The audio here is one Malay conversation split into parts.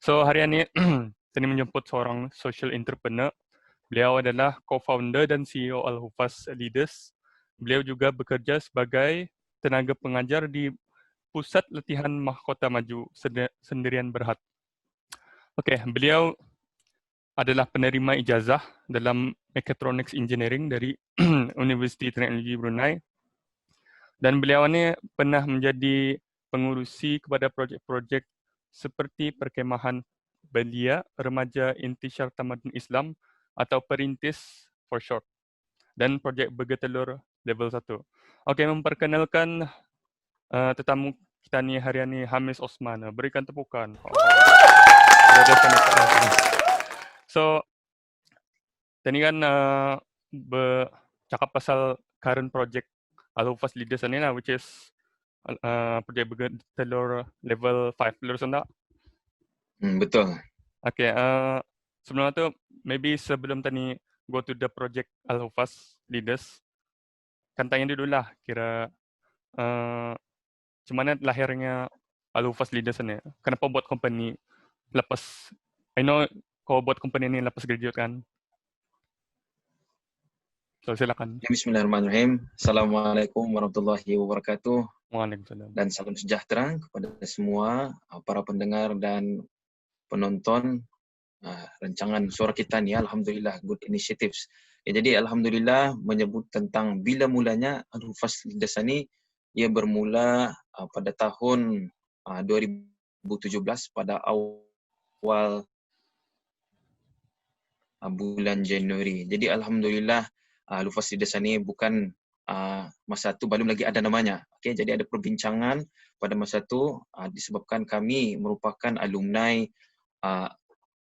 So hari ini saya menjemput seorang social entrepreneur. Beliau adalah co-founder dan CEO Al-Hufaz Leaders. Beliau juga bekerja sebagai tenaga pengajar di Pusat Latihan Mahkota Maju Sendirian Berhad. Okey, beliau adalah penerima ijazah dalam Mechatronics Engineering dari Universiti Teknologi Brunei. Dan beliau ini pernah menjadi pengurusi kepada projek-projek seperti Perkemahan Belia Remaja Intisyar Tamadun Islam atau Perintis for short, dan projek Bergetelur level 1. Okey, memperkenalkan tetamu kita ni hari ini, Hamis Osman. Berikan tepukan. Berada sana. So, tadi kan bercakap pasal current project Al-Hufaz Leaders ni lah, which is projek Bergetelur level 5. Lurus tak? Betul. Okay, sebelum itu, maybe sebelum tadi go to the project Al-Hufaz Leaders, kan tanya dulu lah, kira macam mana lahirnya Al-Hufaz Leaders ni? Kenapa buat company lepas, I know kau buat company ni lepas graduate kan? So silakan. Bismillahirrahmanirrahim. Assalamualaikum warahmatullahi wabarakatuh. Waalaikumsalam. Dan salam sejahtera kepada semua para pendengar dan penonton rancangan suara kita ni. Alhamdulillah, good initiatives. Jadi Alhamdulillah menyebut tentang bila mulanya Al-Hufaz Leaders ni, ia bermula pada tahun 2017 pada awal bulan Januari. Jadi Alhamdulillah Al-Hufaz Leaders ni bukan masa tu belum lagi ada namanya. Okey, jadi ada perbincangan pada masa tu disebabkan kami merupakan alumni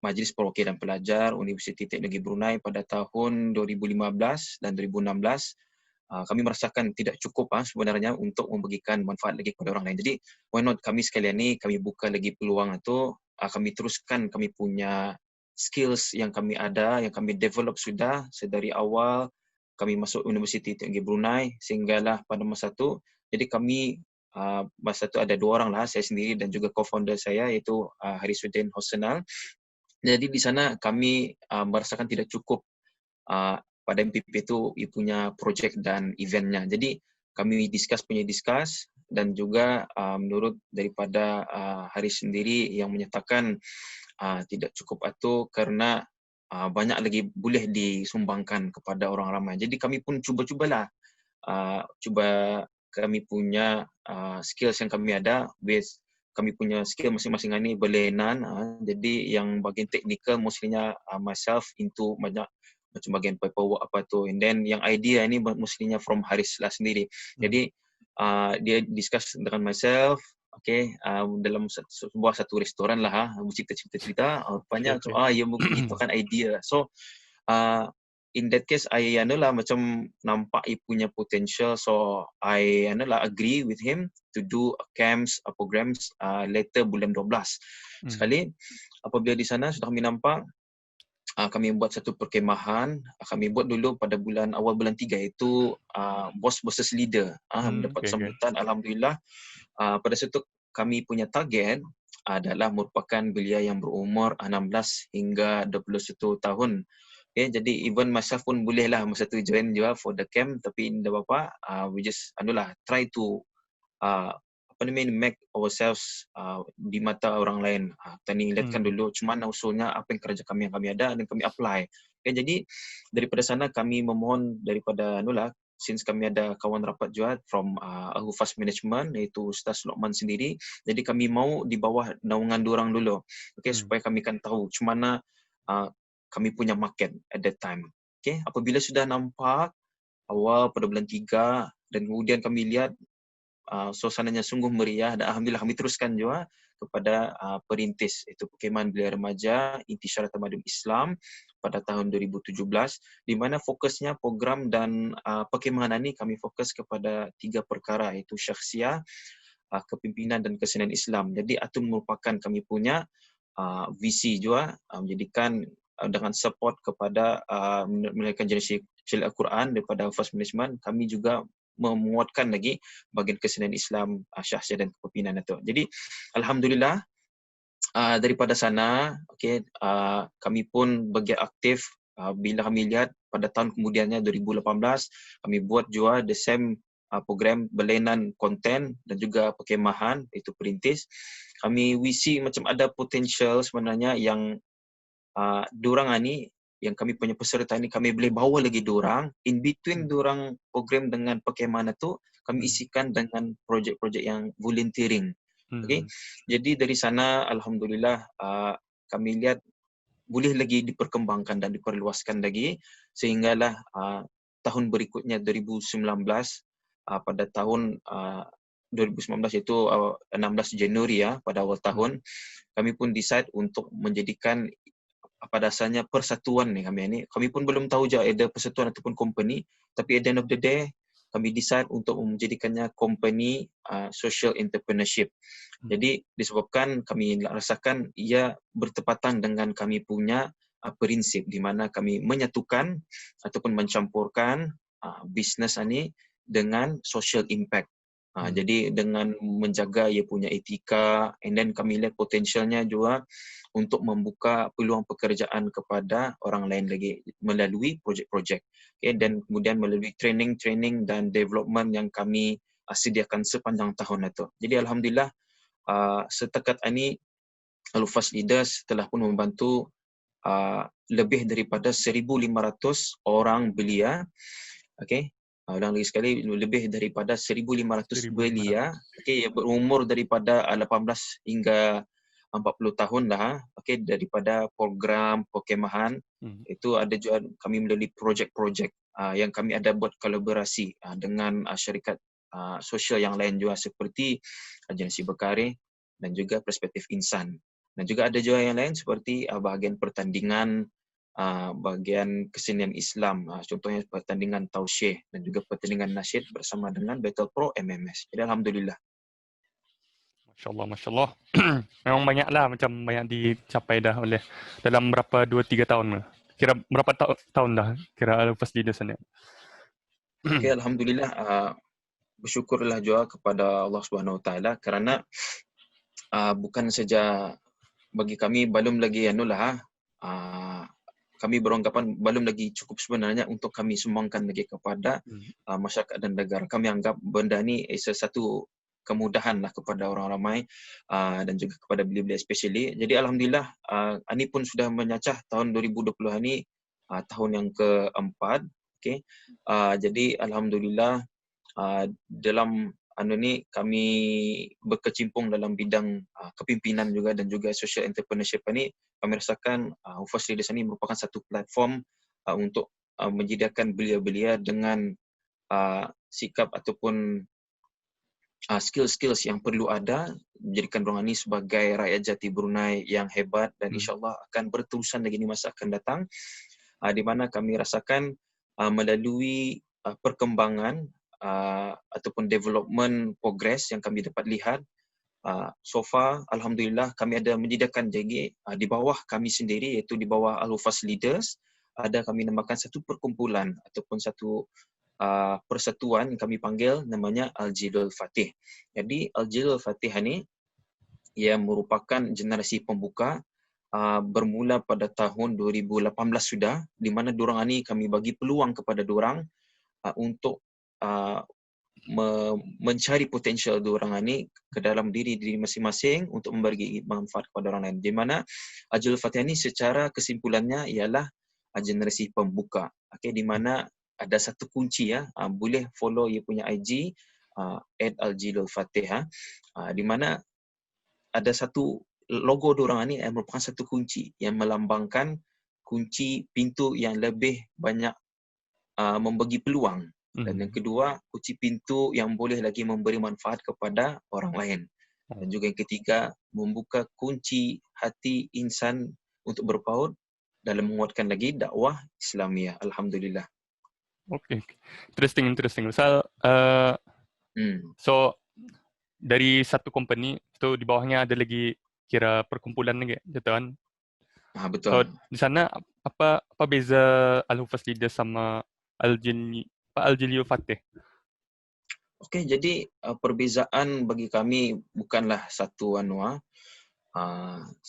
Majlis Perwakilan Pelajar Universiti Teknologi Brunei pada tahun 2015 dan 2016. Kami merasakan tidak cukup sebenarnya untuk membagikan manfaat lagi kepada orang lain. Jadi why not kami sekalian ni kami buka lagi peluang itu, kami teruskan kami punya skills yang kami ada, yang kami develop sudah sedari awal kami masuk Universiti Teknologi Brunei, sehinggalah pada masa tu, jadi kami masa tu ada dua orang lah, saya sendiri dan juga co-founder saya iaitu Harisuddin Hossenal. Jadi di sana kami merasakan tidak cukup pada MPP itu ia punya projek dan eventnya. Jadi kami discuss dan juga menurut daripada Haris sendiri yang menyatakan tidak cukup itu karena banyak lagi boleh disumbangkan kepada orang ramai. Jadi kami pun cuba kami punya skills yang kami ada, base kami punya skill masing-masing ini berlainan. Jadi yang bagian teknikal mestinya myself into banyak macam bagian paperwork apa tu, and then yang idea ini mestinya from Haris lah sendiri. Jadi dia discuss dengan myself, okay, dalam sebuah satu restoran lah, cerita rupanya Okay. ya mungkin itu kan idea. So in that case I macam nampak ia punya potential, so I agree with him to do camps programs later bulan 12 sekali. Apabila di sana sudah kami nampak kami buat satu perkemahan, kami buat dulu pada awal bulan 3 itu boss versus leader, mendapat sambutan. Alhamdulillah pada situ kami punya target adalah merupakan belia yang berumur 16 hingga 21 tahun. Okay, jadi even myself pun bolehlah masa tu join juga for the camp, tapi tidak apa-apa, we just try to make ourselves di mata orang lain. Tadi lihatkan dulu macam mana usulnya, apa yang kerja kami yang kami ada dan kami apply. Okay, jadi daripada sana kami memohon daripada since kami ada kawan rapat juga from Al-Hufaz Management iaitu Ustaz Luqman sendiri. Jadi kami mau di bawah naungan diorang dulu. Okay, supaya kami kan tahu macam mana kami punya market at that time. Okay, apabila sudah nampak awal pada bulan 3 dan kemudian kami lihat suasananya sungguh meriah, dan alhamdulillah kami teruskan juga kepada perintis iaitu Perkemahan Belia Remaja Intisyar Tamadun Islam pada tahun 2017, di mana fokusnya program dan perkemahan ini kami fokus kepada 3 perkara iaitu syakhsiah, kepimpinan dan kesenian Islam. Jadi itu merupakan kami punya visi juga menjadikan dengan support kepada menaikkan generasi Syariat Al-Quran daripada Al-Hufaz Management, kami juga menguatkan lagi bagian kesenian Islam, syahsiah dan kepimpinan itu. Jadi alhamdulillah daripada sana, kami pun bergiat aktif. Bila kami lihat pada tahun kemudiannya 2018, kami buat juga the same program berlainan konten dan juga perkemahan, itu perintis. We see macam ada potential sebenarnya yang diorang ni, yang kami punya peserta ni, kami boleh bawa lagi diorang. In between diorang program dengan perkemahan itu, kami isikan dengan projek-projek yang volunteering. Okay? Jadi dari sana, Alhamdulillah, kami lihat boleh lagi diperkembangkan dan diperluaskan lagi, sehinggalah tahun berikutnya 2019, pada tahun 2019 itu 16 Januari pada awal tahun, kami pun decide untuk menjadikan pada dasarnya persatuan ni kami pun belum tahu je ada persatuan ataupun company, tapi at the end of the day kami decide untuk menjadikannya company social entrepreneurship. Jadi disebabkan kami rasakan ia bertepatan dengan kami punya prinsip di mana kami menyatukan ataupun mencampurkan bisnes ini dengan social impact. Jadi dengan menjaga ia punya etika, and then kami lihat potensialnya juga untuk membuka peluang pekerjaan kepada orang lain lagi melalui projek-projek. Okay, dan kemudian melalui training dan development yang kami sediakan sepanjang tahun itu. Jadi Alhamdulillah, setakat ini Al-Hufaz Leaders telah pun membantu lebih daripada 1,500 orang belia. Okay. Ulang lagi sekali, lebih daripada 1,500 belia, yang berumur daripada 18 hingga 40 tahun lah, daripada program perkemahan. Itu ada juga kami melalui projek-projek yang kami ada buat kolaborasi dengan syarikat sosial yang lain juga, seperti Agensi Bekari dan juga Perspektif Insan. Dan juga ada juga yang lain seperti bahagian pertandingan, bahagian kesenian Islam, contohnya pertandingan Tausyih dan juga pertandingan nasyid bersama dengan Battle Pro MMS. Jadi Alhamdulillah. Masya Allah. Memang banyaklah, macam banyak dicapai dah oleh dalam berapa 2-3 tahun. Kira berapa tahun dah kira Al-Hufaz Leaders ni? Okay, Alhamdulillah, bersyukurlah juga kepada Allah Subhanahu Wa Taala kerana bukan saja bagi kami belum lagi kami beranggapan belum lagi cukup sebenarnya untuk kami sumbangkan lagi kepada masyarakat dan negara. Kami anggap benda ni satu kemudahan lah kepada orang ramai dan juga kepada belia-belia especially. Jadi Alhamdulillah, ini pun sudah menyacah tahun 2020 ini, tahun yang keempat. Okay. Jadi Alhamdulillah, dalam ni kami berkecimpung dalam bidang kepimpinan juga dan juga social entrepreneurship ini. Kami rasakan Hufaz Leaders ini merupakan satu platform untuk menyediakan belia-belia dengan sikap ataupun skills yang perlu ada, menjadikan mereka ini sebagai rakyat jati Brunei yang hebat dan insyaAllah akan berterusan lagi di masa akan datang, di mana kami rasakan melalui perkembangan ataupun development progress yang kami dapat lihat, so far Alhamdulillah kami ada menyediakan jadi di bawah kami sendiri, iaitu di bawah Al-Hufaz Leaders, ada kami namakan satu perkumpulan ataupun satu persatuan yang kami panggil namanya Al-Jilul Fatih. Jadi Al-Jilul Fatih ini ia merupakan generasi pembuka, bermula pada tahun 2018 sudah, di mana diorang ini kami bagi peluang kepada diorang untuk mencari potensial diorang ini ke dalam diri masing-masing untuk memberi manfaat kepada orang lain. Di mana Al-Jilul Fatih ini secara kesimpulannya ialah generasi pembuka. Okay, di mana ada satu kunci boleh follow ia punya IG @Al-Jilul Fatih, di mana ada satu logo diorang ini yang merupakan satu kunci yang melambangkan kunci pintu yang lebih banyak membagi peluang. Dan yang kedua, kunci pintu yang boleh lagi memberi manfaat kepada orang lain. Dan juga yang ketiga, membuka kunci hati insan untuk berpaut dalam menguatkan lagi dakwah Islamiah. Alhamdulillah. Okay. Interesting. Misal, so dari satu company, so di bawahnya ada lagi kira perkumpulan lagi, gitu kan? Betul. So di sana apa beza Al-Hufaz Leaders sama Al-Jilul Fatih? Okey, jadi perbezaan bagi kami bukanlah satu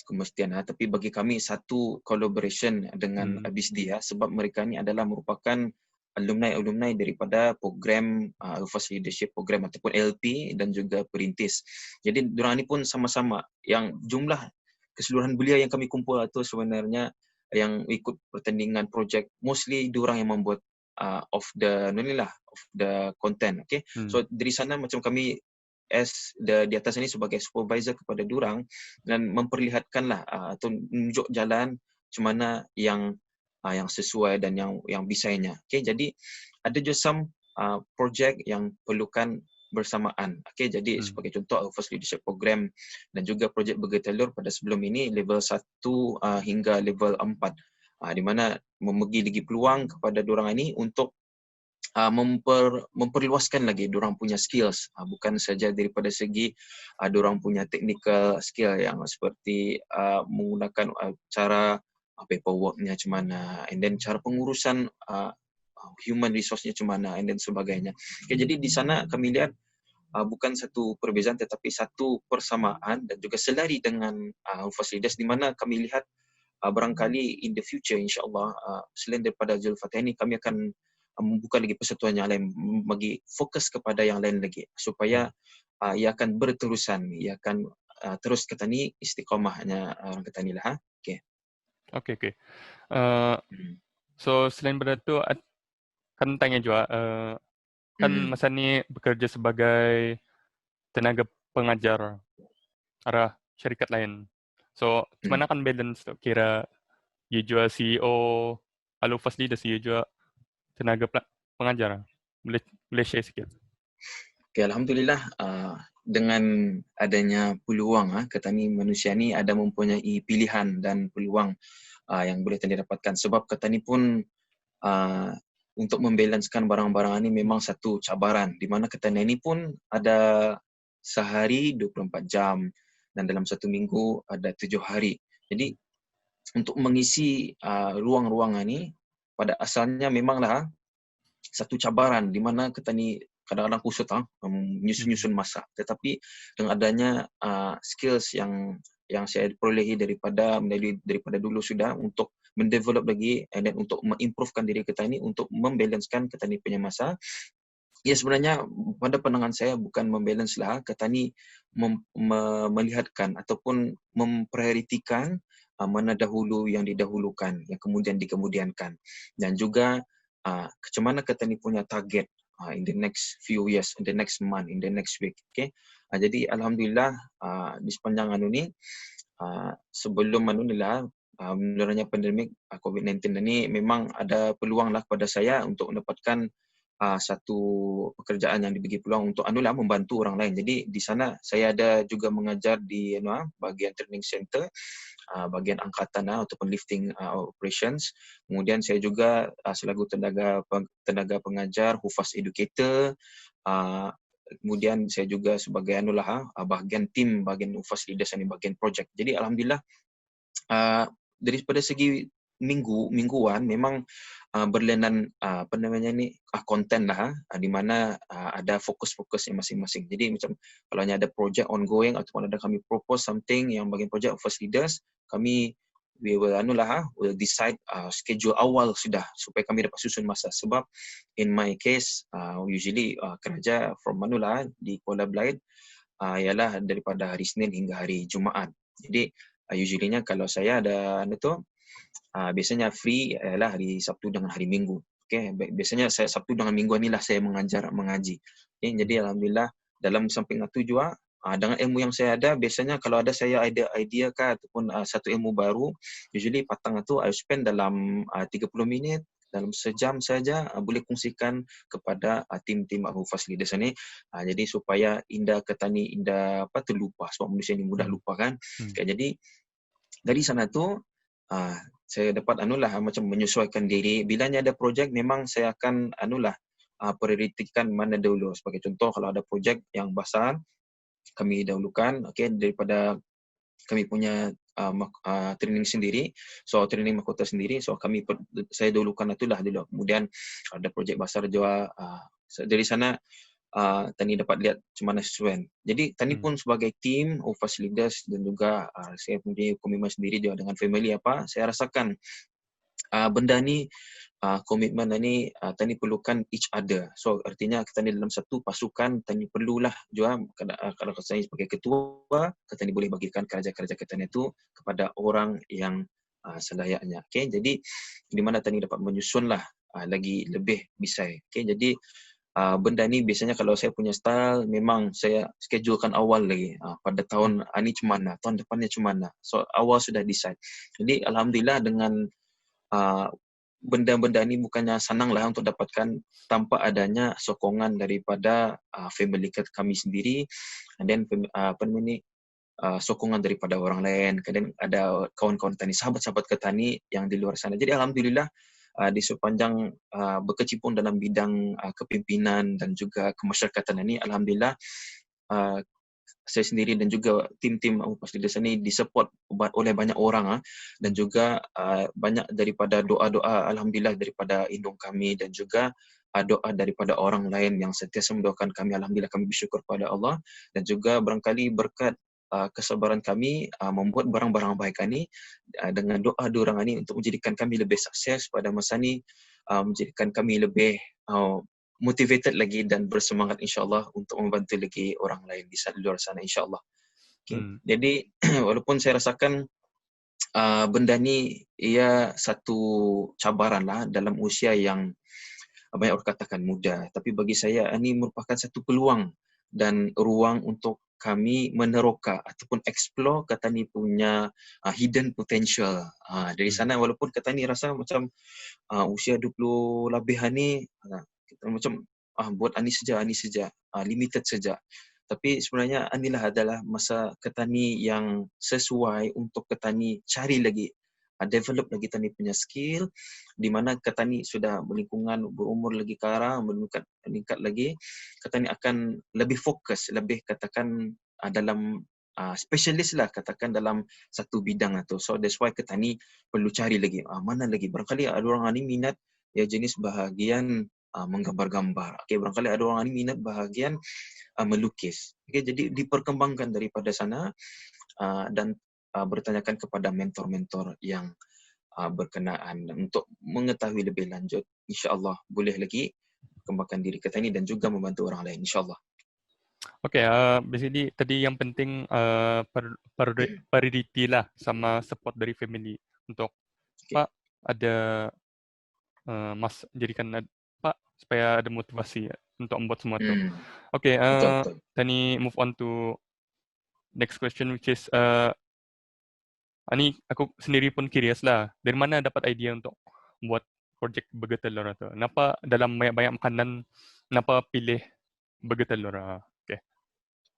Kemestian tapi bagi kami satu collaboration dengan BISD sebab mereka ni adalah merupakan alumni daripada program Alphas Leadership Program ataupun LP dan juga perintis. Jadi diorang ni pun sama-sama yang jumlah keseluruhan belia yang kami kumpul itu sebenarnya yang ikut pertandingan projek mostly diorang yang membuat of the content. Okay, so dari sana macam kami di atas ini sebagai supervisor kepada diorang dan memperlihatkanlah atau menunjuk jalan macam mana yang sesuai dan yang bisanya. Okay, jadi ada juga some projek yang perlukan bersamaan. Okay, jadi sebagai contoh First Leadership Program dan juga projek bergetalur pada sebelum ini level 1 hingga level 4 di mana memberi lagi peluang kepada diorang ini untuk memperluaskan lagi diorang punya skills, bukan saja daripada segi diorang punya technical skill yang seperti menggunakan cara paperworknya macam mana, and then cara pengurusan human resource-nya macam mana, and then sebagainya. Okay, jadi di sana kami lihat bukan satu perbezaan tetapi satu persamaan dan juga selari dengan fasilitas di mana kami lihat barangkali in the future insyaAllah selain daripada Zulfatih ini kami akan membuka lagi persatuan yang lain, bagi fokus kepada yang lain lagi supaya ia akan berterusan, ia akan terus kata ni istiqamahnya orang kata ni lah. Okay. So selain daripada tu kan tanya juga kan masa ni bekerja sebagai tenaga pengajar arah syarikat lain. So gimana kan balance tu? Kira you juga CEO Alphas Leaders, you juga tenaga pengajar. Boleh share sikit? Okay, Alhamdulillah dengan adanya peluang kata ni manusia ni ada mempunyai pilihan dan peluang yang boleh didapatkan sebab kata ni pun untuk membalanskan barang-barang ini memang satu cabaran di mana kata ni pun ada sehari 24 jam dan dalam satu minggu ada 7 hari. Jadi untuk mengisi ruang-ruangan ni pada asalnya memanglah satu cabaran di mana kita ni kadang-kadang kusut menyusun masa, tetapi dengan adanya skills yang saya perolehi daripada dulu sudah untuk mendevelop lagi dan untuk mengimprovekan diri kita ni untuk membalancekan kita ni punya masa. Ya sebenarnya pada pandangan saya bukan membalance lah, kata ni melihatkan ataupun memprioritikan mana dahulu yang didahulukan, yang kemudian dikemudiankan, dan juga macam mana kata ni punya target in the next few years, in the next month, in the next week. Okay, jadi alhamdulillah di sepanjang ni sebelum mulanya pandemik COVID-19 ni memang ada peluang lah kepada saya untuk mendapatkan satu pekerjaan yang dibagi peluang untuk membantu orang lain. Jadi di sana saya ada juga mengajar di bahagian training center, bahagian angkatan ataupun lifting operations. Kemudian saya juga selaku tenaga pengajar, Hufaz educator. Kemudian saya juga sebagai bahagian tim, bahagian Hufaz leaders dan bahagian projek. Jadi alhamdulillah daripada segi mingguan memang berlainan konten di mana ada fokus-fokus yang masing-masing. Jadi macam kalau ada projek ongoing ataupun ada kami propose something yang bagian projek first leaders, kami will decide schedule awal sudah supaya kami dapat susun masa. Sebab in my case usually kerja from di Kuala Belait ialah daripada hari Senin hingga hari Jumaat. Jadi usually-nya kalau saya ada biasanya free ialah hari Sabtu dengan hari Minggu. Okay, biasanya saya Sabtu dengan Minggu inilah saya mengaji. Okay, jadi alhamdulillah dalam samping itu juga dengan ilmu yang saya ada, biasanya kalau ada saya ada idea ataupun satu ilmu baru, usually petang itu I spend dalam 30 minit dalam sejam saja boleh kongsikan kepada tim-tim Hufaz leaders ni. Jadi supaya indah terlupa sebab manusia ni mudah lupa kan. Okay, jadi dari sana tu saya dapat macam menyesuaikan diri. Bilanya ada projek memang saya akan prioritikan mana dahulu. Sebagai contoh kalau ada projek yang besar kami dahulukan, okay, daripada kami punya training sendiri, so training mahkota sendiri, so saya dahulukan dulu. Kemudian ada projek besar juga dari sana Tani dapat lihat macam mana sesuai. Jadi Tani pun sebagai team Ufas Leaders dan juga saya punya komitmen sendiri juga dengan family saya rasakan benda ni komitmen ni Tani perlukan each other. So artinya kita ni dalam satu pasukan, Tani perlulah juga kalau saya sebagai ketua, kita ni boleh bagikan kerja-kerja kita ni tu kepada orang yang selayaknya. Okay, jadi di mana Tani dapat menyusunlah lagi lebih bisai. Okay, jadi benda ni biasanya kalau saya punya style memang saya schedulekan awal lagi pada tahun ni macam mana, tahun depannya macam mana. So awal sudah decide. Jadi alhamdulillah dengan benda-benda ni bukannya senanglah untuk dapatkan tanpa adanya sokongan daripada family kami sendiri, and then sokongan daripada orang lain, kemudian ada kawan-kawan tani, sahabat-sahabat ketani yang di luar sana. Jadi alhamdulillah di sepanjang berkecimpung dalam bidang kepimpinan dan juga kemasyarakatan ini, alhamdulillah saya sendiri dan juga tim-tim Ufas Leaders ini disupport oleh banyak orang dan juga banyak daripada doa-doa alhamdulillah daripada indung kami dan juga doa daripada orang lain yang sentiasa mendoakan kami. Alhamdulillah kami bersyukur kepada Allah dan juga barangkali berkat kesabaran kami membuat barang-barang baik ini dengan doa diorang ini untuk menjadikan kami lebih sukses pada masa ini, menjadikan kami lebih motivated lagi dan bersemangat insyaAllah untuk membantu lagi orang lain di luar sana insyaAllah. Okay. Jadi walaupun saya rasakan benda ni ia satu cabaran lah dalam usia yang banyak orang katakan muda, tapi bagi saya ini merupakan satu peluang dan ruang untuk kami meneroka ataupun explore kata ni punya hidden potential. Dari sana walaupun kata ni rasa macam usia 20 lebihan ni kita macam buat ani saja, limited saja. Tapi sebenarnya inilah adalah masa ketani yang sesuai untuk ketani cari lagi, develop lagi ketani punya skill, di mana ketani sudah berlingkungan, berumur lagi ke arah, meningkat lagi, ketani akan lebih fokus, lebih katakan dalam specialist lah, katakan dalam satu bidang itu. So that's why ketani perlu cari lagi, mana lagi. Barangkali ada orang ni minat ya jenis bahagian menggambar-gambar. Okay, barangkali ada orang ni minat bahagian melukis. Okay, jadi diperkembangkan daripada sana dan bertanyakan kepada mentor-mentor yang berkenaan untuk mengetahui lebih lanjut. InsyaAllah boleh lagi kembangkan diri kita ini dan juga membantu orang lain. InsyaAllah. Okay, basically tadi yang penting priority lah sama support dari family untuk Pak ada jadikan Pak supaya ada motivasi untuk membuat semua itu. Okay, Tani move on to next question which is ini aku sendiri pun curious lah, dari mana dapat idea untuk buat project Burger Telur itu? Kenapa dalam banyak-banyak makanan, kenapa pilih Burger Telur? Okay,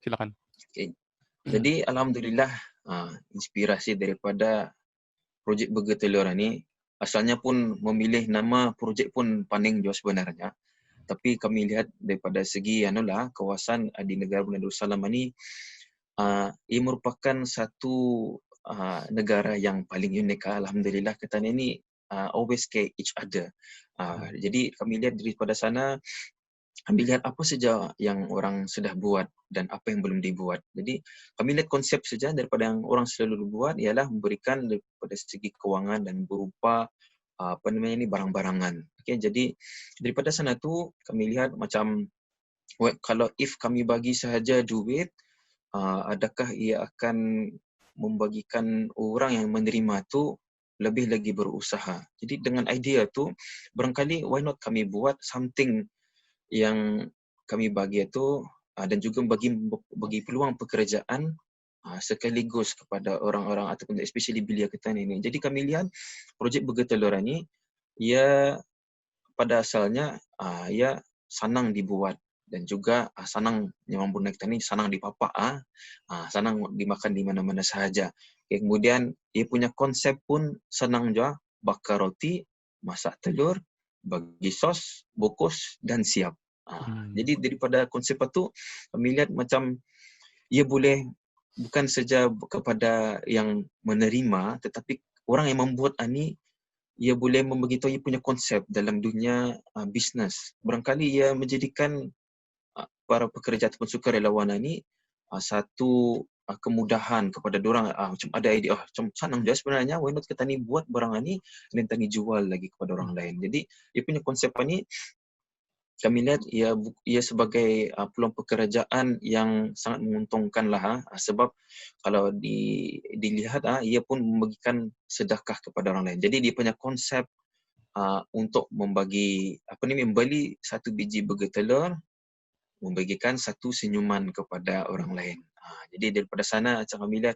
silakan. Okay. Jadi alhamdulillah inspirasi daripada projek Burger Telur ini asalnya pun memilih nama projek pun paning juga sebenarnya. Tapi kami lihat daripada segi kawasan di negara Brunei Darussalam ini ia merupakan satu negara yang paling unik. Alhamdulillah kita ini always care each other. Jadi kami lihat daripada sana, kami lihat apa saja yang orang sudah buat dan apa yang belum dibuat. Jadi kami lihat konsep saja daripada yang orang selalu buat ialah memberikan daripada segi kewangan dan berupa barang-barangan. Okay, jadi daripada sana tu kami lihat macam kalau if kami bagi sahaja duit, adakah ia akan membagikan orang yang menerima tu lebih lagi berusaha. Jadi dengan idea tu, barangkali why not kami buat something yang kami bagi itu dan juga bagi peluang pekerjaan sekaligus kepada orang-orang ataupun especially belia kita ini. Jadi kami lihat projek Burger Telur ini, ia pada asalnya ia senang dibuat dan juga senang yang membuat kita ini senang dipapak, senang dimakan di mana-mana sahaja. Okay, kemudian dia punya konsep pun senang juga, bakar roti, masak telur, bagi sos, bungkus dan siap. Jadi daripada konsep itu kami lihat macam ia boleh bukan saja kepada yang menerima tetapi orang yang membuat ini ia boleh memberitahu ia punya konsep dalam dunia bisnes. Barangkali ia menjadikan para pekerja ataupun sukarelawan ni satu kemudahan kepada diorang, macam ada idea, macam senang je sebenarnya, why not kita ni buat barang ni dan kita ni jual lagi kepada orang lain. Jadi dia punya konsep ni kami lihat ia sebagai peluang pekerjaan yang sangat menguntungkan lah, sebab kalau dilihat ia pun membagikan sedekah kepada orang lain. Jadi dia punya konsep untuk membeli satu biji burger telur, membagikan satu senyuman kepada orang lain. Jadi daripada sana macam kami lihat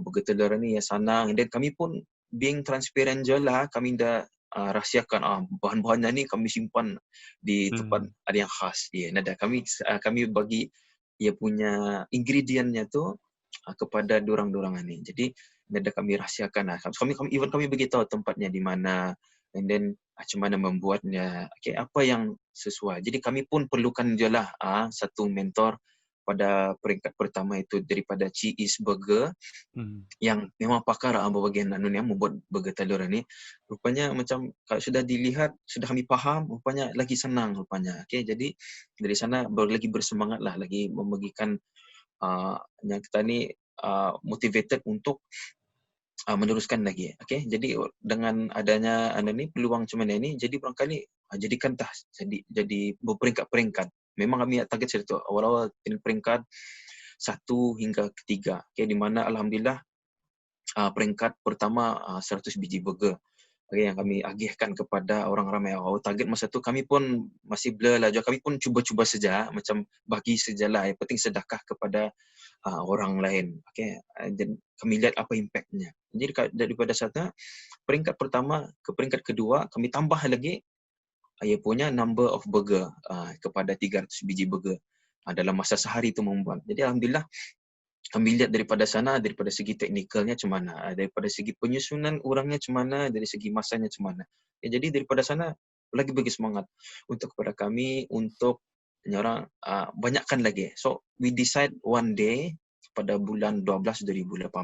burger telur ni ya senang, dan kami pun being transparent je lah, kami dah rahsiakan bahan-bahannya ni kami simpan di tempat ada yang khas. Nada kami bagi ia punya ingredientnya tu kepada dorang-dorang ni. Jadi nada kami rahsiakan lah. Kami beritahu tempatnya di mana, and then macam mana membuatnya, apa yang sesuai. Jadi kami pun perlukan je lah satu mentor pada peringkat pertama itu daripada Cheese Burger yang memang pakar bahagian yang membuat burger telur ni. Rupanya macam kalau sudah dilihat, sudah kami faham, rupanya lagi senang rupanya. Jadi dari sana lagi bersemangat lah, lagi membagikan yang kita ni motivated untuk meneruskan lagi. Jadi dengan adanya peluang macam ni, jadi barangkali jadikan jadi berperingkat-peringkat. Memang kami target situ awal-awal peringkat 1 hingga ke-3, di mana alhamdulillah peringkat pertama 100 biji burger yang kami agihkan kepada orang ramai. Target masa tu kami pun masih blur lah, kami pun cuba-cuba saja, macam bagi sajalah, yang penting sedekah kepada orang lain. Dan kami lihat apa impactnya. Jadi daripada sana peringkat pertama ke peringkat kedua, kami tambah lagi ia punya number of burger kepada 300 biji burger dalam masa sehari itu membuat. Jadi alhamdulillah kami lihat daripada sana, daripada segi teknikalnya macam mana, daripada segi penyusunan orangnya macam mana, dari segi masanya macam mana. Jadi daripada sana lagi bagi semangat untuk kepada kami untuk orang banyakkan lagi. So we decide one day pada bulan 12 2018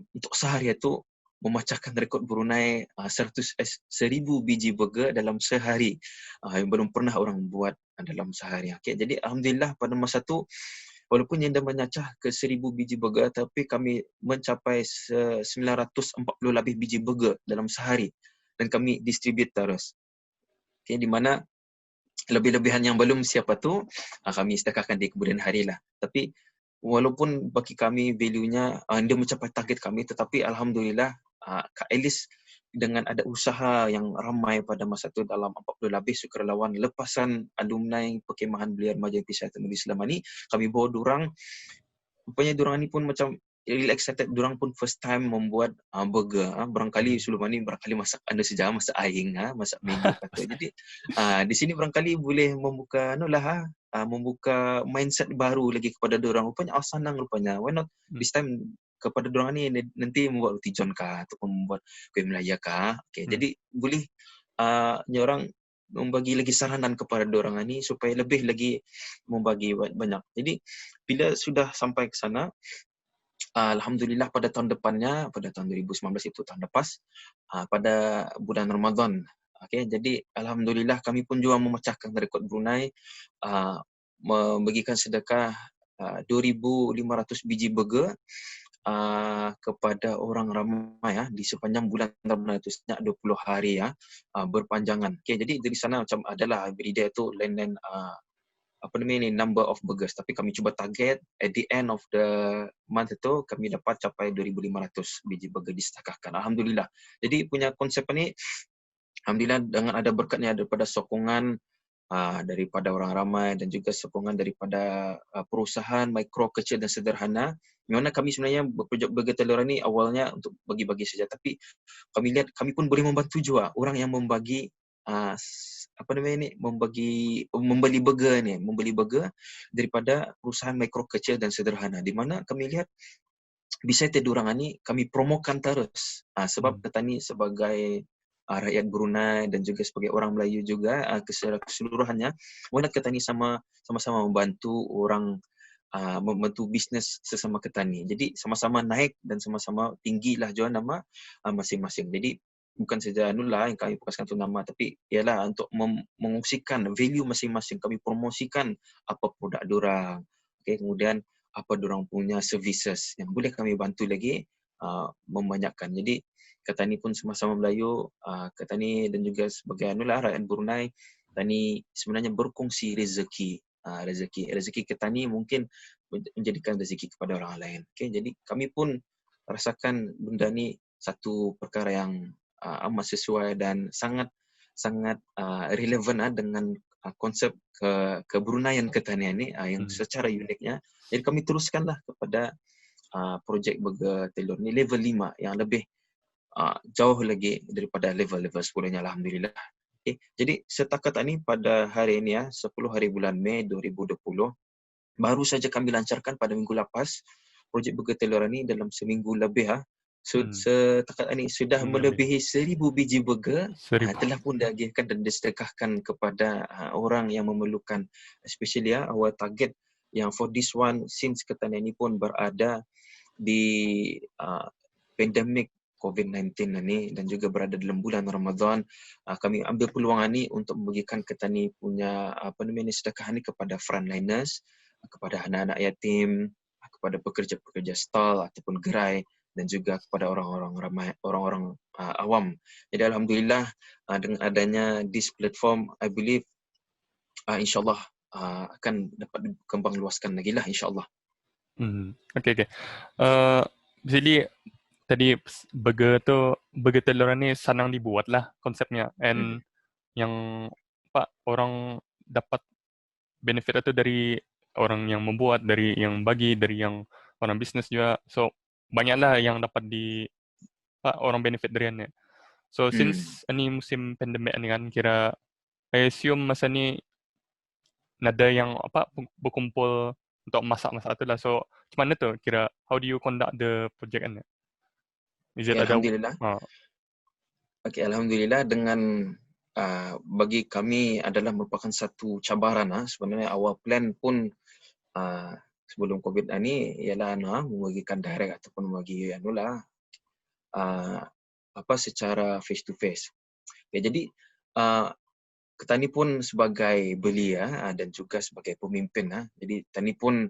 untuk sehari itu memecahkan rekod Brunei 1,000 biji burger dalam sehari, yang belum pernah orang buat dalam sehari. Jadi alhamdulillah pada masa tu walaupun yang dah menyacah ke 1,000 biji burger, tapi kami mencapai 940 lebih biji burger dalam sehari dan kami distribute terus. Di mana lebih-lebihan yang belum siapa tu kami sedekahkan di kemudian hari lah. Tapi walaupun bagi kami value-nya dia mencapai target kami, tetapi alhamdulillah at least dengan ada usaha yang ramai pada masa itu dalam 40 lebih sukarelawan lepasan alumni perkemahan Belia Remaja Kesihatan Islam ni, kami bawa dorang. Rupanya dorang ni pun macam really excited, dorang pun first time membuat burger. Barangkali sebelum ni barangkali masak anda saja, masak aing, masak Maggi patut. Jadi di sini barangkali boleh membuka membuka mindset baru lagi kepada dorang. Rupanya senang rupanya. Why not this time kepada dorang ni nanti membuat roti john kah ataupun membuat kuih Melaya kah. Jadi boleh orang membagi lagi saranan kepada dorang ni supaya lebih lagi membagi banyak. Jadi bila sudah sampai ke sana, alhamdulillah pada tahun depannya, pada tahun 2019 itu tahun lepas, pada bulan Ramadan. Jadi alhamdulillah kami pun juga memecahkan rekod Brunei, membagikan sedekah 2,500 biji burger kepada orang ramai di sepanjang bulan Ramadan itu, sejak 20 hari berpanjangan. Jadi dari sana macam adalah everyday itu lain-lain number of burgers, tapi kami cuba target at the end of the month itu kami dapat capai 2,500 biji burger disedekahkan. Alhamdulillah. Jadi punya konsep ni alhamdulillah dengan ada berkatnya daripada sokongan daripada orang ramai dan juga sokongan daripada perusahaan mikro, kecil dan sederhana. Memang kami sebenarnya projek burger telur ni awalnya untuk bagi-bagi saja, tapi kami lihat kami pun boleh membantu juga orang yang membagi membeli burger daripada perusahaan mikro, kecil dan sederhana, di mana kami lihat bisa orang ni kami promokan terus sebab kita ni sebagai rakyat Brunei dan juga sebagai orang Melayu juga keseluruhannya, mana kita ni sama-sama membantu orang, membantu bisnes sesama kita ni. Jadi sama-sama naik dan sama-sama tinggilah jual nama masing-masing. Jadi bukan saja yang kami fokuskan untuk nama, tapi ialah untuk mengungsikan value masing-masing. Kami promosikan apa produk dorang, kemudian apa dorang punya services yang boleh kami bantu lagi membanyakkan. Jadi Ketani pun sama-sama Melayu, Ketani dan juga sebagai rakyat Brunei, Ketani sebenarnya berkongsi rezeki. Rezeki Ketani mungkin menjadikan rezeki kepada orang lain. Jadi kami pun rasakan benda ni satu perkara yang amat sesuai dan sangat relevan dengan konsep kebruneian Ketanian ni yang secara uniknya. Jadi kami teruskanlah kepada projek Burger Telur ni level 5 yang lebih jauh lagi daripada level-level 10-nya, alhamdulillah. Jadi setakat ini pada hari ini 10 hari bulan Mei 2020, baru saja kami lancarkan pada minggu lepas projek Burger Telur ni dalam seminggu lebih setakat ini sudah melebihi 1,000 biji burger telah pun diagihkan dan disedekahkan kepada orang yang memerlukan, especially our target yang for this one, since Ketani ini pun berada di pandemik COVID-19 ini dan juga berada dalam bulan Ramadan, kami ambil peluang ini untuk membagikan Ketani punya sedekah ini kepada frontliners, kepada anak-anak yatim, kepada pekerja-pekerja stall ataupun gerai, dan juga kepada orang-orang awam. Jadi alhamdulillah dengan adanya this platform, I believe insyaallah akan dapat dikembang luaskan lagi lah insyaallah. Okay. Jadi tadi burger telur ni senang dibuat lah konsepnya, and yang orang dapat benefit itu dari orang yang membuat, dari yang bagi, dari yang orang bisnes juga. So banyaklah yang dapat orang benefit dariannya. So since ini musim pandemik ni kan, kira I assume masa ni ada yang berkumpul untuk masak-masak tu lah. So macam mana tu kira, how do you conduct the project ni? Is it Alhamdulillah. Alhamdulillah, dengan bagi kami adalah merupakan satu cabaran. Sebenarnya awal plan pun sebelum COVID ni ialah membagikan direct ataupun membagi secara face to face. Jadi Ketani pun sebagai belia dan juga sebagai pemimpin. Jadi Tani pun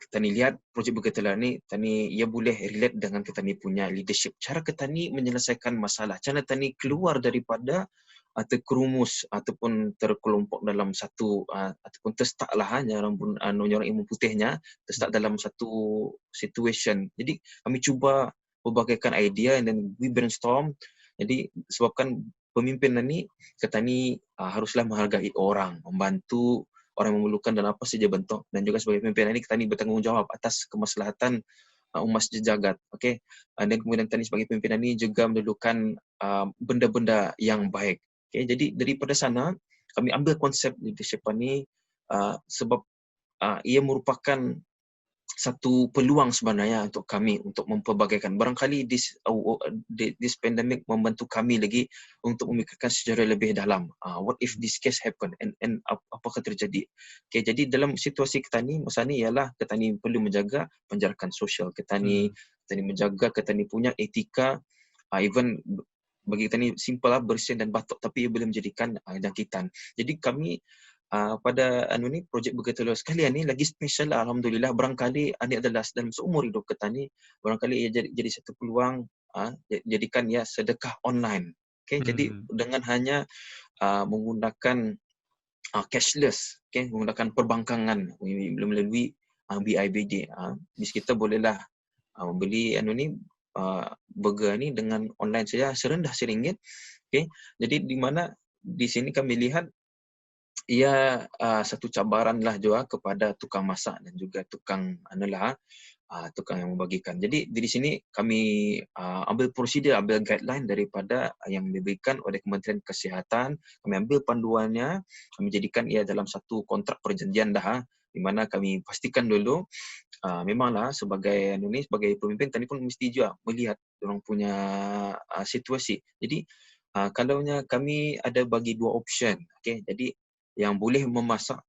Ketani lihat projek Burger Telur ni, Tani ia boleh relate dengan Ketani punya leadership. Cara Ketani menyelesaikan masalah, cara Tani keluar daripada terkerumus ataupun terkelompok dalam satu ataupun terstuck lah orang ilmu putihnya, terstuck dalam satu situation. Jadi kami cuba berbagaikan idea dan we brainstorm. Jadi sebabkan pemimpin ni, Ketani haruslah menghargai orang, membantu orang yang memerlukan dalam apa saja bentuk, dan juga sebagai pemimpin ini Ketani bertanggungjawab atas kemaslahatan umat sejagat. Dan kemudian Ketani sebagai pemimpin ini juga memerlukan benda-benda yang baik. Jadi daripada sana kami ambil konsep leadership ini sebab ia merupakan satu peluang sebenarnya untuk kami untuk memperbagaikan. Barangkali this pandemic membantu kami lagi untuk memikirkan secara lebih dalam. What if this case happen and apakah terjadi? Jadi dalam situasi Ketani masa ni ialah Ketani perlu menjaga penjarakan sosial Ketani, Ketani menjaga Ketani punya etika, even bagi Ketani simple bersin dan batuk, tapi ia boleh menjadikan jangkitan. Jadi kami pada projek Burger Telur sekalian ni lagi special lah, alhamdulillah. Barangkali ini adalah dalam seumur hidup Ketani, barangkali ia jadi satu peluang jadikan ia sedekah online. Jadi dengan hanya menggunakan cashless, menggunakan perbankangan melalui BIBD, bis kita bolehlah membeli burger ni dengan online saja serendah RM1. Jadi di mana di sini kami lihat ia satu cabaran lah juga kepada tukang masak dan juga tukang yang membagikan. Jadi di sini kami ambil prosedur, ambil guideline daripada yang diberikan oleh Kementerian Kesihatan. Kami ambil panduannya, kami jadikan ia dalam satu kontrak perjanjian di mana kami pastikan dulu memanglah sebagai pemimpin Tani pun mesti juga melihat orang punya situasi. Jadi kalaunya kami ada bagi dua option. Jadi yang boleh memasak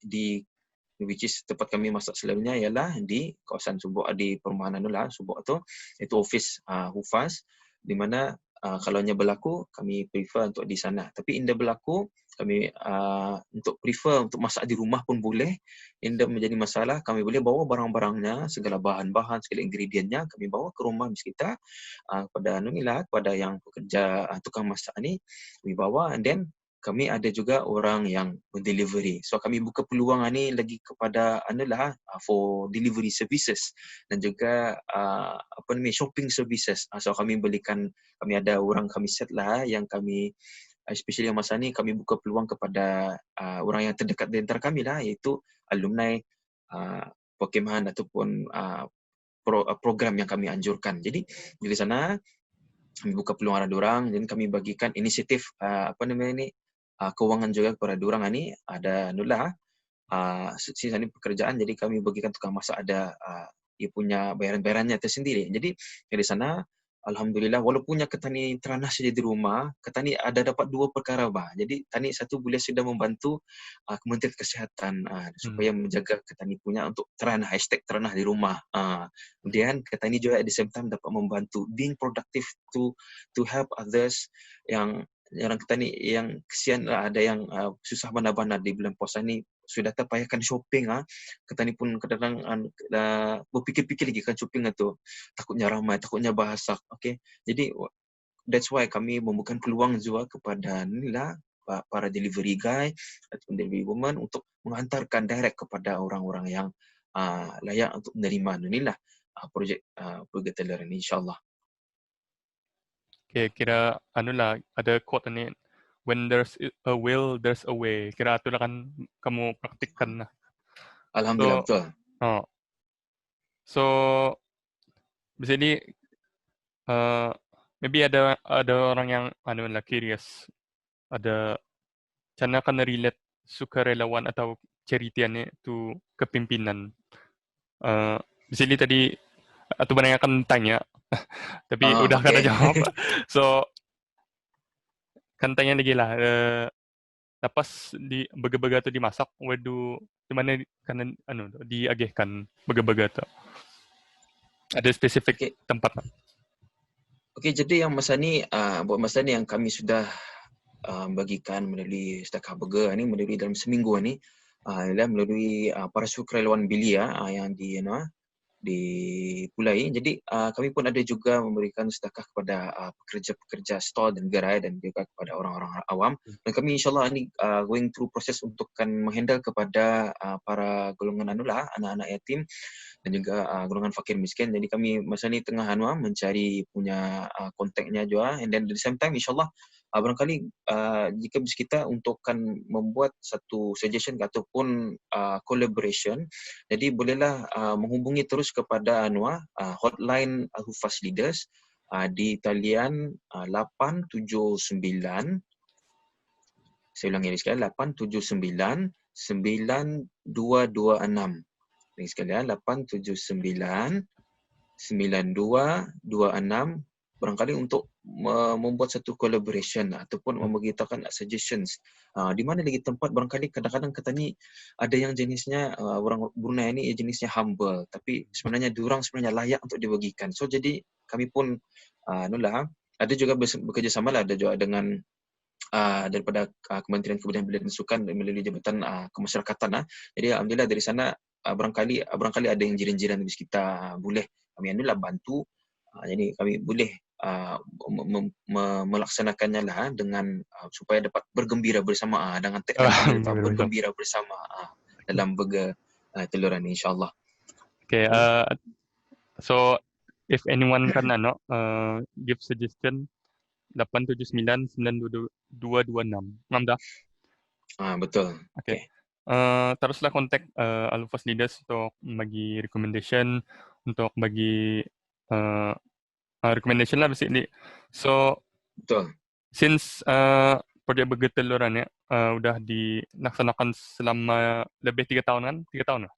which is tempat kami masak selalunya ialah di kawasan Subuk, di perumahan Subuk tu, itu office Hufaz, di mana kalaunya berlaku, kami prefer untuk di sana. Tapi inda berlaku, kami untuk prefer untuk masak di rumah pun boleh. Inda menjadi masalah, kami boleh bawa barang-barangnya, segala bahan-bahan, segala ingredientnya, kami bawa ke rumah mis kita kepada yang pekerja tukang masak ni, kami bawa, and then kami ada juga orang yang delivery. So kami buka peluang ni lagi kepada for delivery services dan juga shopping services. So kami ada orang kami set lah yang kami especially yang masa ni kami buka peluang kepada orang yang terdekat di antara kami lah, iaitu alumni perkemahan ataupun program yang kami anjurkan. Jadi di sana kami buka peluang ada orang dan kami bagikan inisiatif kewangan juga kepada orang ni. Ada sisa ni pekerjaan, jadi kami bagikan tukang masak ada dia punya bayaran-bayarannya tersendiri. Jadi dari sana alhamdulillah, walaupun ketani teranah saja di rumah, ketani ada dapat dua perkara bah. Jadi tani satu boleh sudah membantu Kementerian Kesihatan supaya menjaga ketani punya untuk teranah #teranah di rumah. Kemudian ketani juga at the same time dapat membantu being productive to help others yang ketani yang kesian lah, ada yang susah bana-bana di bulan puasa ni, sudah terpayahkan shopping ketani pun kadang-kadang berfikir-fikir lagi kan shopping itu, takutnya ramai, takutnya bahasa. Okay, jadi that's why kami membuka peluang juga kepada para delivery guy ataupun delivery woman untuk menghantarkan direct kepada orang-orang yang layak untuk menerima projek teller ini, insyaAllah. Okay, kira ada quote ni, when there's a will, there's a way. Kira itulah kan kamu praktikkan lah. Alhamdulillah, betul. So basically maybe ada orang yang curious, ada macam mana relate sukarelawan atau charity ni tu kepimpinan. Basically tadi atau banyak akan tanya tapi udah Okay. kena jawab. So kan tanya lagi lah, lepas di burger-burger tu dimasak, di mana kan diagihkan burger-burger tu? Ada spesifik tempat tak? Okay, jadi yang masa ni buat masa ni yang kami sudah bagikan melalui sedekah burger ni melalui dalam seminggu ni ialah melalui para sukarelawan belia yang dipulai. Jadi kami pun ada juga memberikan sedekah kepada pekerja-pekerja stall dan gerai dan juga kepada orang-orang awam. Dan kami insyaAllah ni going through proses untuk menghandle kepada para golongan anak-anak yatim dan juga golongan fakir miskin. Jadi kami masa ni tengah mencari punya kontaknya juga, and then at the same time insyaAllah barangkali jika bisa kita untuk membuat satu suggestion ataupun collaboration, jadi bolehlah menghubungi terus kepada hotline Al-Hufaz Leaders di talian 879, saya ulangi sekali, 879 9226. Lagi sekalian 879 9226, barangkali untuk membuat satu collaboration ataupun memberitahukan suggestions di mana lagi tempat. Barangkali kadang-kadang ketani ada yang jenisnya orang Brunei ini jenisnya humble, tapi sebenarnya diorang sebenarnya layak untuk dibagikan. So jadi kami pun ada juga bekerja sama lah, ada juga dengan daripada Kementerian Kebudayaan Belia dan Sukan melalui Jabatan Kemasyarakatan. Jadi alhamdulillah dari sana barangkali ada yang jiran-jiran di kita boleh kami bantu. Jadi kami boleh melaksanakannya lah dengan supaya dapat bergembira bersama dengan tagline kami bergembira bersama dalam burger teluran ini, insyaAllah. Okay, so if anyone can give suggestion, 8799226. Ngam dah? Betul. Okay. Teruslah kontak Al-Hufaz Leaders untuk bagi recommendation, untuk bagi recommendation lah basically. So betul. Since projek burger teluran ya udah dilaksanakan selama lebih 3 tahun kan? 3 tahun lah?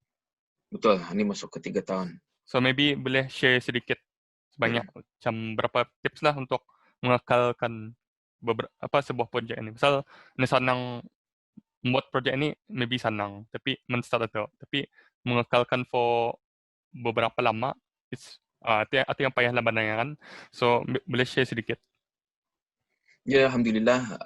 Betul, ini masuk ke 3 tahun. So maybe boleh share sedikit sebanyak macam berapa tips lah untuk mengekalkan sebuah projek ini. Misal senang membuat projek ini maybe senang, tapi men-start atau tapi mengekalkan for beberapa lama itu yang payah lah kan. So boleh share sedikit. Ya, alhamdulillah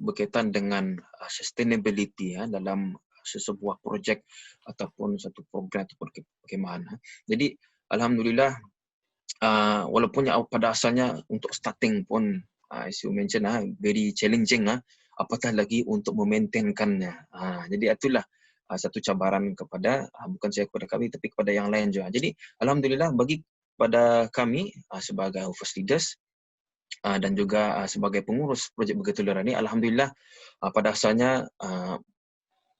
berkaitan dengan sustainability dalam sesebuah projek ataupun satu program ataupun perkhemahan. Jadi alhamdulillah walaupun pada asalnya untuk starting pun as you mention very challenging apatah lagi untuk memaintainkannya. Jadi itulah satu cabaran kepada bukan saya kepada kami tapi kepada yang lain juga. Jadi alhamdulillah bagi pada kami sebagai first leaders dan juga sebagai pengurus projek Bergetular ini, alhamdulillah pada asalnya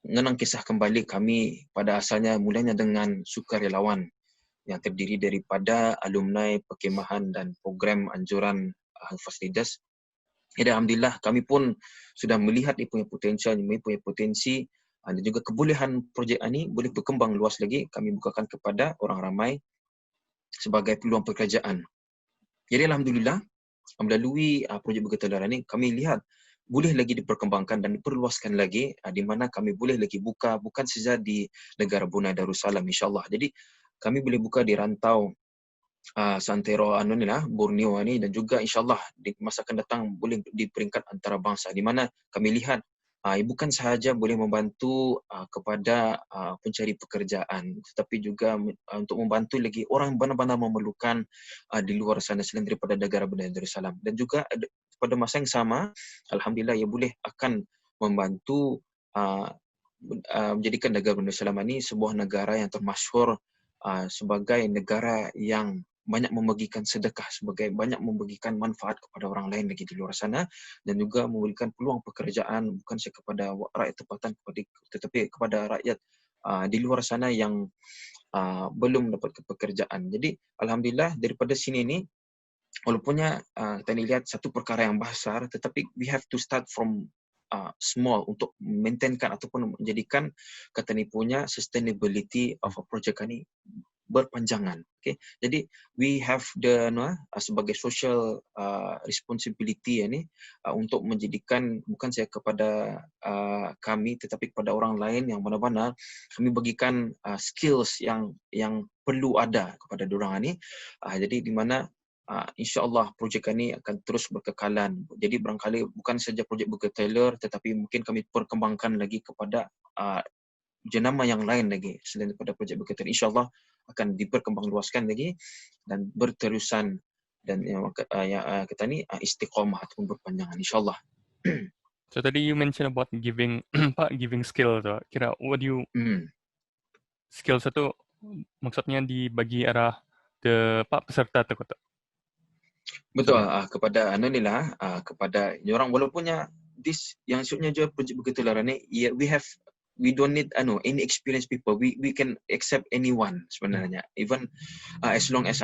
mengenang kisah kembali kami pada asalnya mulanya dengan sukarelawan yang terdiri daripada alumni perkhemahan dan program anjuran First Leaders. Jadi alhamdulillah kami pun sudah melihat dia punya potensial, dia punya potensi dan juga kebolehan projek ini boleh berkembang luas lagi. Kami bukakan kepada orang ramai sebagai peluang pekerjaan. Jadi alhamdulillah melalui projek Bergetular ini kami lihat boleh lagi diperkembangkan dan diperluaskan lagi di mana kami boleh lagi buka bukan saja di negara Brunei Darussalam insya-Allah. Jadi kami boleh buka di rantau Santero Borneo ni dan juga insya-Allah di masa akan datang boleh di peringkat antarabangsa di mana kami lihat bukan sahaja boleh membantu kepada pencari pekerjaan tetapi juga untuk membantu lagi orang benar-benar memerlukan di luar sana selain daripada negara Brunei Darussalam dan juga pada masa yang sama alhamdulillah ia boleh akan membantu menjadikan negara Brunei Darussalam ini sebuah negara yang termasyhur sebagai negara yang banyak membagikan sedekah, sebagai banyak membagikan manfaat kepada orang lain lagi di luar sana dan juga memberikan peluang pekerjaan bukan sahaja kepada rakyat tempatan tetapi kepada rakyat di luar sana yang belum dapat pekerjaan. Jadi alhamdulillah daripada sini ni walaupunnya kita lihat satu perkara yang besar tetapi we have to start from small untuk maintainkan ataupun menjadikan kata ni punya sustainability of a project ni berpanjangan. Okay? Jadi we have the sebagai social responsibility ni untuk menjadikan bukan saya kepada kami tetapi kepada orang lain yang mana-mana kami bagikan skills yang perlu ada kepada diorang ni. Jadi di mana insya-Allah projek ini akan terus berkekalan. Jadi barangkali bukan saja projek Bergetular tetapi mungkin kami perkembangkan lagi kepada jenama yang lain lagi selain daripada projek Bergetular. InsyaAllah akan diperkembangluaskan lagi dan berterusan dan yang kata ni istiqamah ataupun berpanjangan insyaAllah. So tadi you mention about giving giving skill tu. Kira what do you skill satu maksudnya dibagi arah ke peserta tu kata. Betul kepada inilah kepada orang walaupunnya this yang maksudnya je projek Bergetular ni we don't need any experienced people, we can accept anyone sebenarnya even as long as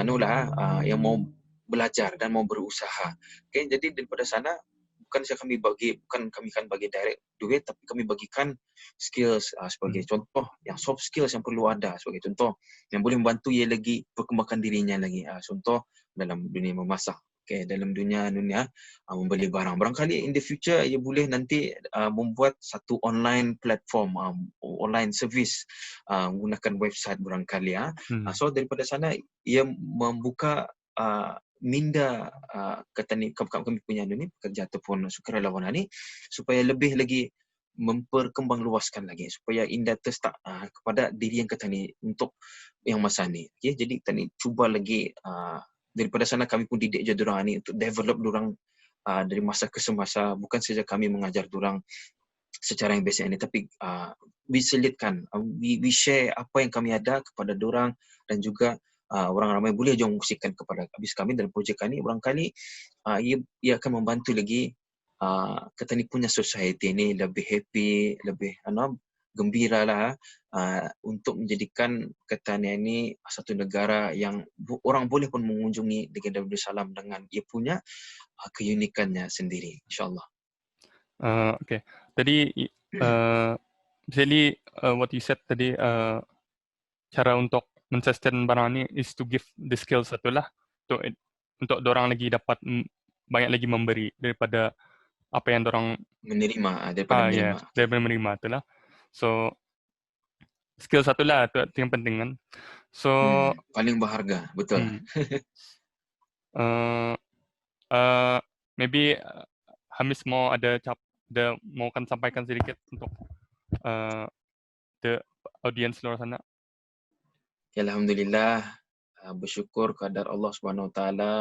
yang mau belajar dan mau berusaha. Okay, jadi daripada sana bukan kami kan bagi direct duit tapi kami bagikan skills sebagai contoh yang soft skills yang perlu ada sebagai contoh yang boleh membantu ia lagi perkembangkan dirinya lagi contoh dalam dunia memasak. Okay, dalam dunia membeli barang. Barangkali in the future ia boleh nanti membuat satu online platform, online service menggunakan website barangkali. So daripada sana ia membuka minda kami punya pekerja ataupun sukarelawan ni supaya lebih lagi memperkembangluaskan lagi supaya indah start kepada diri yang kata ni untuk yang masa ni. Okay, jadi kita ni cuba lagi daripada sana kami pun didik je diorang ni untuk develop diorang dari masa ke semasa. Bukan saja kami mengajar diorang secara yang basic ini tapi we selitkan, we share apa yang kami ada kepada diorang dan juga orang ramai boleh je mengusikan kepada habis kami dalam projek kami barangkali ia akan membantu lagi kata ni punya society ni lebih happy, lebih gembira lah untuk menjadikan Ketannya ini satu negara yang orang boleh pun mengunjungi negara Darussalam dengan ia punya keunikannya sendiri insyaAllah. Okay. Tadi basically what you said tadi cara untuk men-sustain barang ni is to give the skills satu lah untuk dorang lagi dapat banyak lagi memberi daripada apa yang dorang menerima daripada menerima. Daripada menerima tu lah. So skill satu lah tu yang penting kan. So paling berharga betul. Maybe Hamis mau mau kan sampaikan sedikit untuk the audience luar sana. Alhamdulillah, bersyukur kepada Allah Subhanahu Wa Taala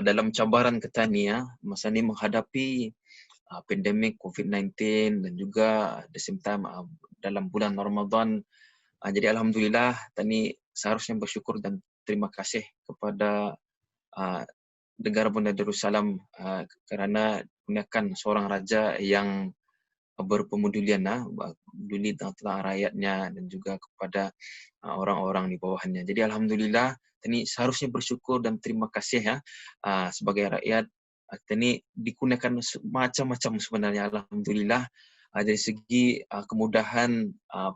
dalam cabaran kita ni masa ni menghadapi pandemik COVID-19 dan juga the same time dalam bulan Ramadan. Jadi alhamdulillah tadi seharusnya bersyukur dan terima kasih kepada negara Bunda Darussalam kerana kurniakan seorang raja yang berpemudulian peduli tentang rakyatnya dan juga kepada orang-orang di bawahnya. Jadi alhamdulillah tadi seharusnya bersyukur dan terima kasih sebagai rakyat. Tadi dikurniakan macam-macam sebenarnya alhamdulillah. Dari segi kemudahan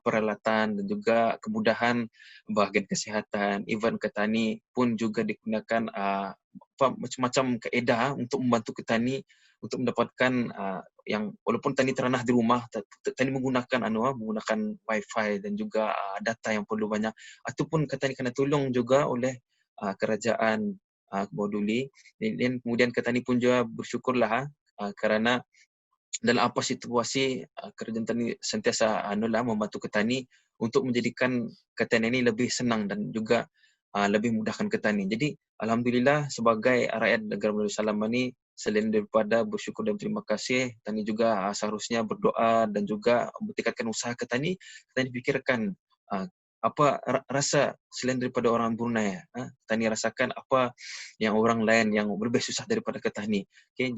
peralatan dan juga kemudahan bahagian kesihatan, even ketani pun juga digunakan macam-macam kaedah untuk membantu ketani untuk mendapatkan yang walaupun tani teranah di rumah, tani menggunakan menggunakan wifi dan juga data yang perlu banyak, ataupun ketani kena tolong juga oleh kerajaan Keboduli. Dan kemudian ketani pun juga bersyukurlah kerana dalam apa situasi kerajaan tani sentiasa membantu ketani untuk menjadikan ketani ini lebih senang dan juga lebih mudahkan ketani. Jadi alhamdulillah sebagai rakyat negara Darussalam ini, selain daripada bersyukur dan terima kasih, tani juga seharusnya berdoa dan juga meningkatkan usaha ketani fikirkan apa rasa selain daripada orang Brunei, tani rasakan apa yang orang lain yang lebih susah daripada ketani. Okay,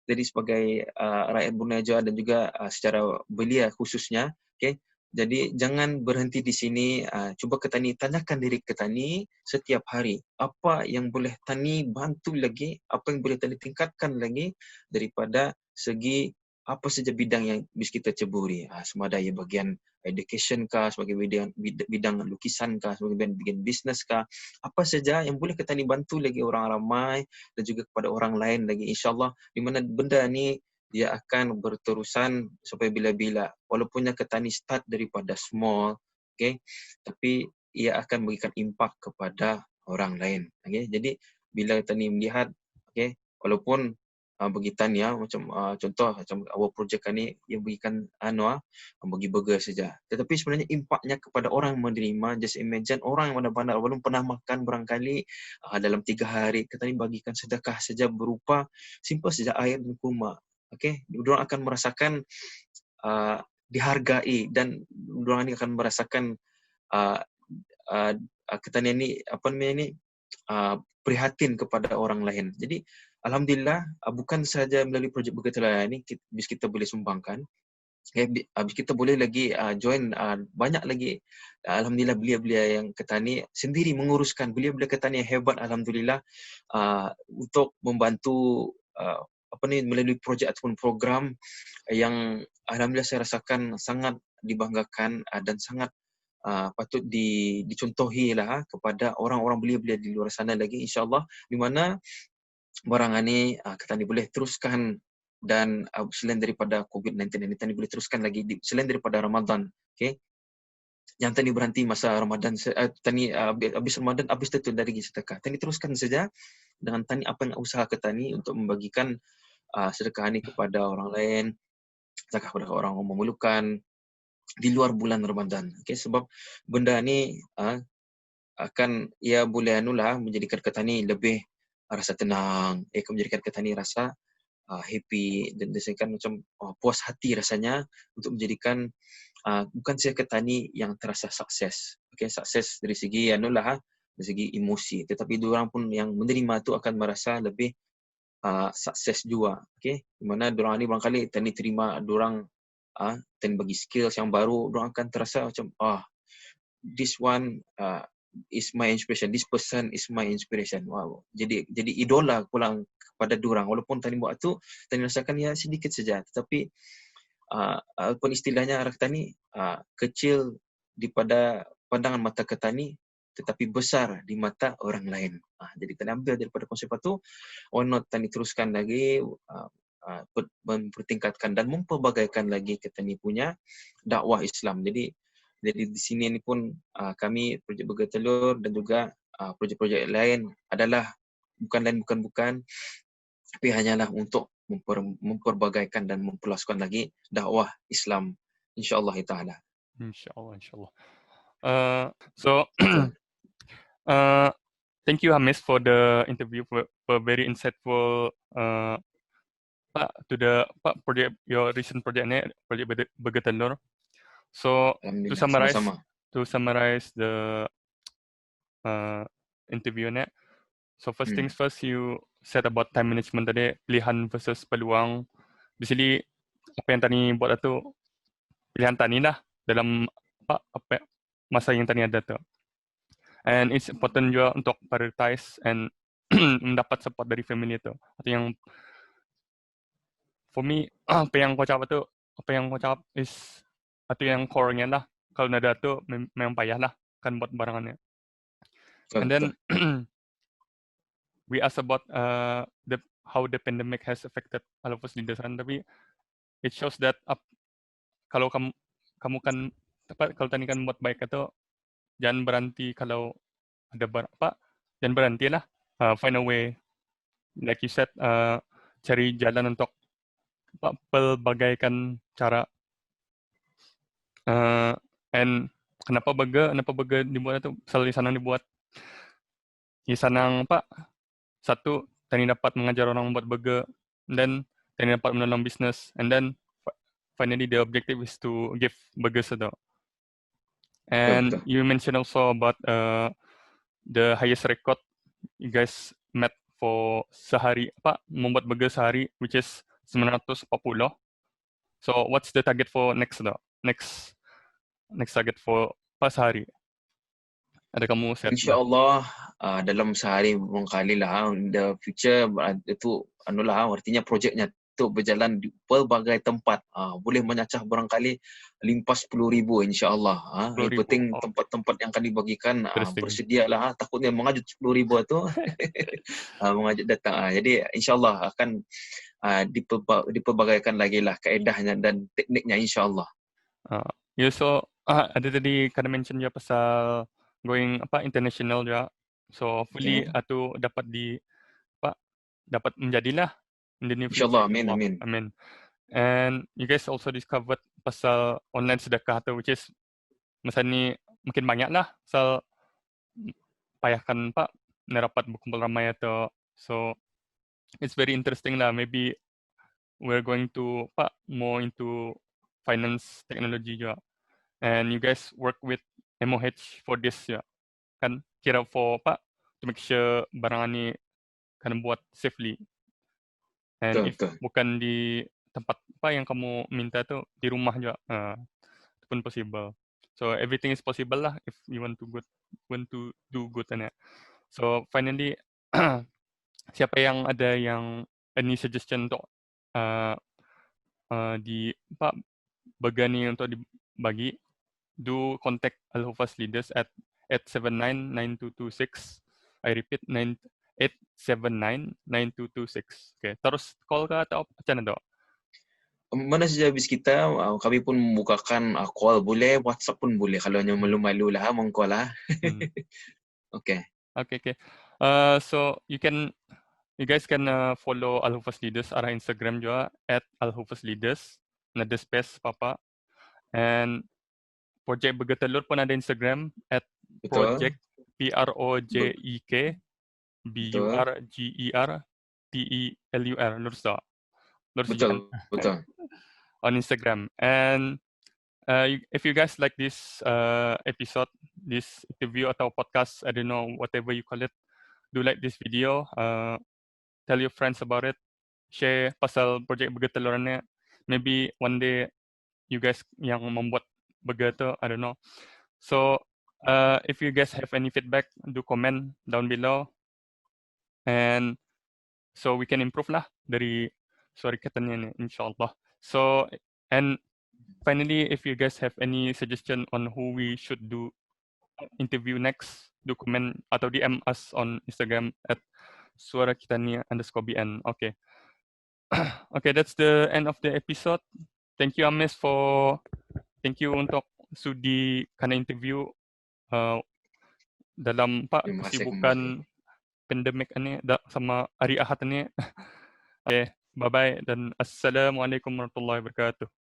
jadi sebagai rakyat Brunei juga dan juga secara belia khususnya, okay, jadi jangan berhenti di sini, cuba ketani, tanyakan diri ketani setiap hari, apa yang boleh tani bantu lagi, apa yang boleh tani tingkatkan lagi daripada segi apa saja bidang yang bisa kita ceburi. Sama ada bagian education kah, sebagai bidang lukisan kah, sebagai bidang bisnes kah, apa saja yang boleh ketani bantu lagi orang ramai dan juga kepada orang lain lagi, insyaAllah, di mana benda ni dia akan berterusan sampai bila-bila. Walaupun ketani start daripada small, okay, tapi ia akan memberikan impak kepada orang lain. Okay. Jadi bila tani melihat, okay, walaupun bagi tani macam contoh macam awal projek ni yang berikan bagi burger saja, tetapi sebenarnya impaknya kepada orang menerima. Just imagine orang yang mana-mana belum pernah makan barangkali dalam 3 hari ketani bagikan sedekah saja berupa simple saja air dan kurma. Okay, diorang akan merasakan dihargai dan diorang ini akan merasakan ketanian ni prihatin kepada orang lain. Jadi alhamdulillah bukan sahaja melalui projek Bergetelah ini bis kita boleh sumbangkan. Habis kita boleh lagi join banyak lagi alhamdulillah belia-belia yang ketani sendiri menguruskan, belia-belia ketani yang hebat alhamdulillah untuk membantu melalui projek ataupun program yang alhamdulillah saya rasakan sangat dibanggakan dan sangat patut dicontohi kepada orang-orang belia-belia di luar sana lagi, insyaAllah, di mana barang ini ketani boleh teruskan dan selain daripada COVID-19 ini tani boleh teruskan lagi selain daripada Ramadan. Okay, yang tani berhenti masa Ramadan, tani habis Ramadan, habis itu dari sedekah, tani teruskan saja dengan tani apa yang usaha ketani untuk membagikan sedekah ini kepada orang lain, sedekah kepada orang yang memerlukan di luar bulan Ramadan. Okay, sebab benda ni akan ia boleh menjadikan ketani lebih rasa tenang, akan menjadikan ketani rasa happy dan disebabkan macam puas hati rasanya untuk menjadikan bukan saja ketani yang terasa sukses. Okay, sukses dari segi dari segi emosi, tetapi diorang pun yang menerima tu akan merasa lebih sukses juga. Okay, di mana diorang ni barangkali tani terima diorang tani bagi skills yang baru, diorang akan terasa macam this one is my inspiration, this person is my inspiration. Wow, jadi idola pulang kepada diorang. Walaupun tani buat tu tani rasakan sedikit saja, tetapi apa istilahnya arah tani kecil daripada pandangan mata ketani tetapi besar di mata orang lain. Jadi tani ambil daripada konsep itu, why not tani teruskan lagi mempertingkatkan dan memperbagaikan lagi ketani punya dakwah Islam. Jadi di sini ni pun kami projek Bergetelur dan juga projek-projek lain adalah bukan tapi hanyalah untuk memperbagaikan dan memperluaskan lagi dakwah Islam insyaallah taala. Insyaallah, insyaallah. So Betul. thank you Hamis for the interview, for very insightful Pak to the Pak project, your recent project ni, project Bergetelur. So to Alhamdulillah, summarize sama-sama. the interview ni. So first Hmm. things first, you said about time management tadi, pilihan versus peluang. Basically apa yang tadi buat itu pilihan tani lah dalam apa masa yang tadi ada tu. And it's important juga untuk prioritize and mendapat support dari family tu. Atau yang for me apa yang kau cakap is atau yang core-nya lah. Kalau nada tu memang payah lah kan buat barangannya. And then we asked about how the pandemic has affected all of us leaders kan, tapi it shows that kalau kamu kan kalau tadi kan buat baik itu jangan berhenti kalau ada jangan berhenti lah, find a way, like you said, cari jalan untuk pelbagaikan cara, and kenapa burger dibuat itu, selalu senang dibuat. Senang satu tadi dapat mengajar orang membuat burger, dan tadi dapat menolong bisnes, and then finally the objective is to give burgers itu. And Betul. you mentioned also about the highest record you guys met for sehari, membuat burger sehari, which is 940. So what's the target for next target for sehari? Ada kamu set dah? InsyaAllah dalam sehari berkali lah the future itu artinya projeknya tu berjalan di pelbagai tempat, boleh menyacah barangkali limpas 10,000 insyaAllah. Yang 10,000. penting tempat-tempat yang akan dibagikan bersedialah, takutnya mengajut 10,000 tu mengajut datang. Jadi insyaAllah akan dipelbagaikan lagi lah kaedahnya dan tekniknya insyaAllah. So ada tadi kada mention juga pasal going international juga. So hopefully atau dapat menjadilah in the near future. InsyaAllah, amin. Amin. And you guys also discovered pasal online sedekah tu, which is masa ni makin banyak lah. So payahkan nerapat berkumpul ramai atau, so it's very interesting lah. Maybe we're going to more into finance technology juga. And you guys work with MOH for this ya, kan kira for to make sure barang ni kan buat safely. And if bukan di tempat yang kamu minta tu, di rumah juga, itu pun possible. So everything is possible lah if you want to do good and so finally siapa yang ada any suggestion untuk di begani untuk dibagi, do contact Al Hufaz Leaders at 879-9226. I repeat, 879-9226. Okay, terus call ke atau macam mana dok? Mana saja habis kita, kami pun membukakan call boleh, WhatsApp pun boleh. Kalau hanya malu-malu lah, mong-call lah. Okay. So you guys can follow Al Hufaz Leaders arah Instagram juga at Al Hufaz Leaders. Nada space and Project Bergetelur pun ada Instagram at project PROJEK BURGERTELUR. Lurus tak? Betul. On Instagram. And if you guys like this episode, this interview atau podcast, I don't know, whatever you call it, do like this video, tell your friends about it, share pasal project Bergetelurannya. Maybe one day you guys yang membuat burger tu, I don't know. So if you guys have any feedback, do comment down below, and so we can improve lah dari suara katanya ni, insyaAllah. So, and finally, if you guys have any suggestion on who we should do interview next, do comment atau DM us on Instagram at suarakitania_bn. Okay. Okay, that's the end of the episode. Thank you Amis thank you untuk sudi karena interview dalam kesibukan pandemik ini sama hari Ahad ini. Okay, Bye-bye dan Assalamualaikum warahmatullahi wabarakatuh.